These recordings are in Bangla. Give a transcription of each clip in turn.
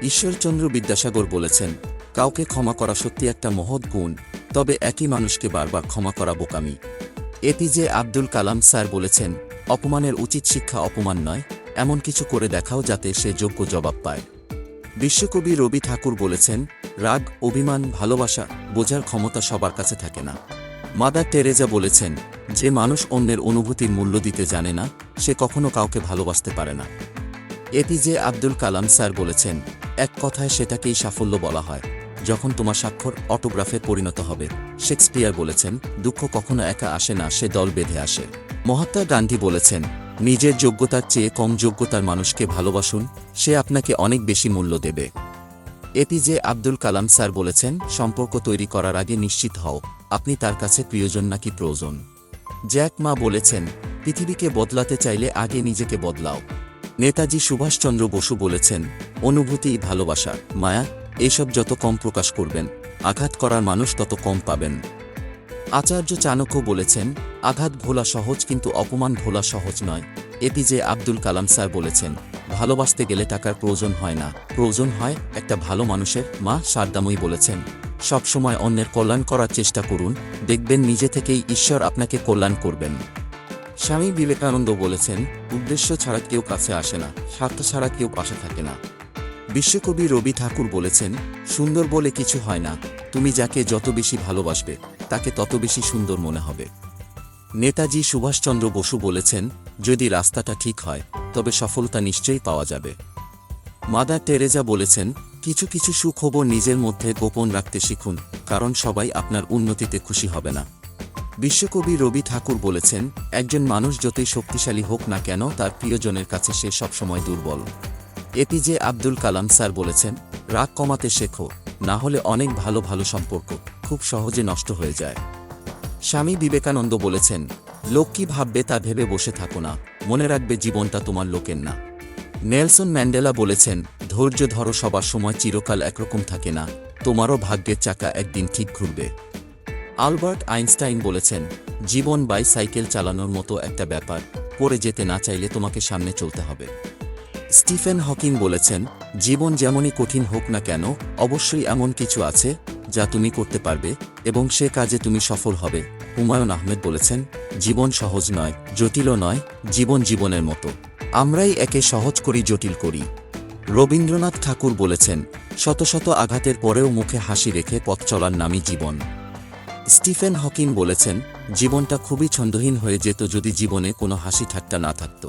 ঈশ্বরচন্দ্র বিদ্যাসাগর বলেছেন, কাউকে ক্ষমা করা সত্যি একটা মহৎ গুণ, তবে একই মানুষকে বারবার ক্ষমা করা বোকামি। এপিজে আব্দুল কালাম স্যার বলেছেন, অপমানের উচিত শিক্ষা অপমান নয়, এমন কিছু করে দেখাও যাতে সে যোগ্য জবাব পায়। বিশ্বকবি রবি ঠাকুর বলেছেন, রাগ, অভিমান, ভালোবাসা বোঝার ক্ষমতা সবার কাছে থাকে না। মাদার টেরেজা বলেছেন, যে মানুষ অন্যের অনুভূতির মূল্য দিতে জানে না, সে কখনো কাউকে ভালোবাসতে পারে না। এপিজে আব্দুল কালাম স্যার বলেছেন, এক কথায় সেটাকেই সাফল্য বলা হয় যখন তোমার স্বাক্ষর অটোগ্রাফে পরিণত হবে। শেক্সপিয়ার বলেছেন, দুঃখ কখনো একা আসে না, সে দল বেঁধে আসে। মহাত্মা গান্ধী বলেছেন, নিজের যোগ্যতার চেয়ে কম যোগ্যতার মানুষকে ভালোবাসুন, সে আপনাকে অনেক বেশি মূল্য দেবে। এপিজে আব্দুল কালাম স্যার বলেছেন, সম্পর্ক তৈরি করার আগে নিশ্চিত হও আপনি তার কাছে প্রিয়জন নাকি প্রয়োজন। জ্যাক মা বলেছেন, পৃথিবীকে বদলাতে চাইলে আগে নিজেকে বদলাও। নেতাজি সুভাষচন্দ্র বসু বলেছেন, অনুভূতি, ভালোবাসা, মায়া এসব যত কম প্রকাশ করবেন, আঘাত করার মানুষ তত কম পাবেন। আচার্য চাণক্য বলেছেন, আঘাত ভোলা সহজ কিন্তু অপমান ভোলা সহজ নয়। এপিজে আব্দুল কালাম স্যার বলেছেন, ভালোবাসতে গেলে টাকার প্রয়োজন হয় না, প্রয়োজন হয় একটা ভালো মানুষের। মা শারদাময়ী বলেছেন, সবসময় অন্যের কল্যাণ করার চেষ্টা করুন, দেখবেন নিজে থেকেই ঈশ্বর আপনাকে কল্যাণ করবেন। স্বামী বিবেকানন্দ বলেছেন, উদ্দেশ্য ছাড়া কেউ কাছে আসে না, স্বার্থ ছাড়া কেউ পাশে থাকে না। বিশ্বকবি রবি ঠাকুর বলেছেন, সুন্দর বলে কিছু হয় না, তুমি যাকে যত বেশি ভালোবাসবে তাকে তত বেশি সুন্দর মনে হবে। নেতাজি সুভাষচন্দ্র বসু বলেছেন, যদি রাস্তাটা ঠিক হয় তবে সফলতা নিশ্চয়ই পাওয়া যাবে। মাদার টেরেজা বলেছেন, কিছু কিছু সুখবর নিজের মধ্যে গোপন রাখতে শিখুন, কারণ সবাই আপনার উন্নতিতে খুশি হবে না। বিশ্বকবি রবি ঠাকুর বলেছেন, একজন মানুষ যতই শক্তিশালী হোক না কেন, তার প্রিয়জনের কাছে সে সবসময় দুর্বল। এপিজে আব্দুল কালাম স্যার বলেছেন, রাগ কমাতে শেখো, না হলে অনেক ভালো ভালো সম্পর্ক খুব সহজে নষ্ট হয়ে যায়। স্বামী বিবেকানন্দ বলেছেন, লোক কি ভাববে তা ভেবে বসে থাকো না, মনে রাখবে জীবনটা তোমার লোকের না। নেলসন ম্যান্ডেলা বলেছেন, ধৈর্য ধরো, সবার সময় চিরকাল একরকম থাকে না, তোমারও ভাগ্যের চাকা একদিন ঠিক ঘুরবে। আলবার্ট আইনস্টাইন বলেছেন, জীবন বাইসাইকেল চালানোর মতো একটা ব্যাপার, পড়ে যেতে না চাইলে তোমাকে সামনে চলতে হবে। স্টিফেন হকিং বলেছেন, জীবন যেমনই কঠিন হোক না কেন, অবশ্যই এমন কিছু আছে যা তুমি করতে পারবে এবং সে কাজে তুমি সফল হবে। হুমায়ুন আহমেদ বলেছেন, জীবন সহজ নয়, জটিলও নয়, জীবন জীবনের মতো, আমরাই একে সহজ করি, জটিল করি। রবীন্দ্রনাথ ঠাকুর বলেছেন, শত শত আঘাতের পরেও মুখে হাসি রেখে পথ চলার নামই জীবন। স্টিফেন হকিং বলেছেন, জীবনটা খুবই ছন্দহীন হয়ে যেত যদি জীবনে কোনো হাসি ঠাট্টা না থাকত।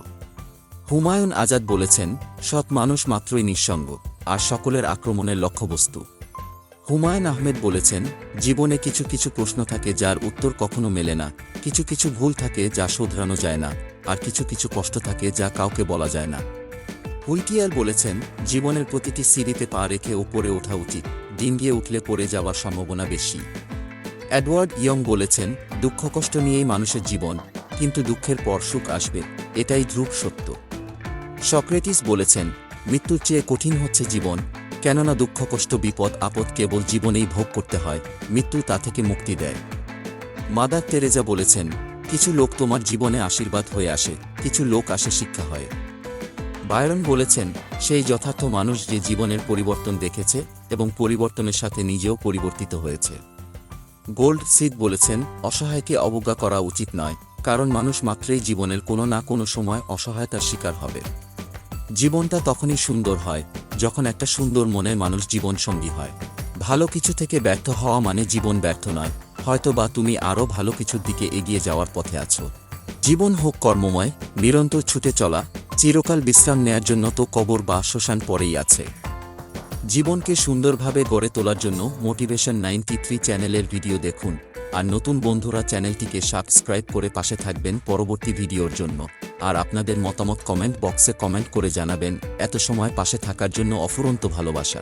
হুমায়ুন আজাদ বলেছেন, সৎ মানুষ মাত্রই নিঃসঙ্গ, আর সকলের আক্রমণের লক্ষ্যবস্তু। হুমায়ুন আহমেদ বলেছেন, জীবনে কিছু কিছু প্রশ্ন থাকে যার উত্তর কখনো মেলে না, কিছু কিছু ভুল থাকে যা শোধরানো যায় না, আর কিছু কিছু কষ্ট থাকে যা কাউকে বলা যায় না। হুইটিয়ার বলেছেন, জীবনের প্রতিটি সিঁড়িতে পা রেখে ওপরে ওঠা উচিত, ডিঙিয়ে উঠলে পড়ে যাওয়ার সম্ভাবনা বেশি। এডওয়ার্ড ইয়ং বলেছেন, দুঃখ কষ্ট নিয়েই মানুষের জীবন, কিন্তু দুঃখের পর সুখ আসবে, এটাই ধ্রুব সত্য। সক্রেটিস বলেছেন, মৃত্যুর চেয়ে কঠিন হচ্ছে জীবন, কেননা দুঃখ কষ্ট বিপদ আপদ কেবল জীবনেই ভোগ করতে হয়, মৃত্যু তা থেকে মুক্তি দেয়। মাদার টেরেজা বলেছেন, কিছু লোক তোমার জীবনে আশীর্বাদ হয়ে আসে, কিছু লোক আসে শিক্ষা হয়। বায়রন বলেছেন, সেই যথার্থ মানুষ যে জীবনের পরিবর্তন দেখেছে এবং পরিবর্তনের সাথে নিজেও পরিবর্তিত হয়েছে। গোল্ড সিড বলেছেন, অসহায়কে অবজ্ঞা করা উচিত নয়, কারণ মানুষ মাত্রই জীবনের কোনো না কোনো সময় অসহায়তার শিকার হবে। জীবনটা তখনই সুন্দর হয় যখন একটা সুন্দর মনের মানুষ জীবন সঙ্গী হয়। ভালো কিছু থেকে ব্যর্থ হওয়া মানে জীবন ব্যর্থ নয়, হয়তো বা তুমি আরও ভালো কিছুর দিকে এগিয়ে যাওয়ার পথে আছো। জীবন হোক কর্মময়, নিরন্তর ছুটে চলা, চিরকাল বিশ্রাম নেয়ার জন্য তো কবর বা শ্মশান পরেই আছে। জীবনকে সুন্দরভাবে গড়ে তোলার জন্য মোটিভেশন 93 চ্যানেলের ভিডিও দেখুন, আর নতুন বন্ধুরা চ্যানেলটিকে সাবস্ক্রাইব করে পাশে থাকবেন পরবর্তী ভিডিওর জন্য। আর আপনাদের মতামত কমেন্ট বক্সে কমেন্ট করে জানাবেন। এত সময় পাশে থাকার জন্য অফুরন্ত ভালোবাসা।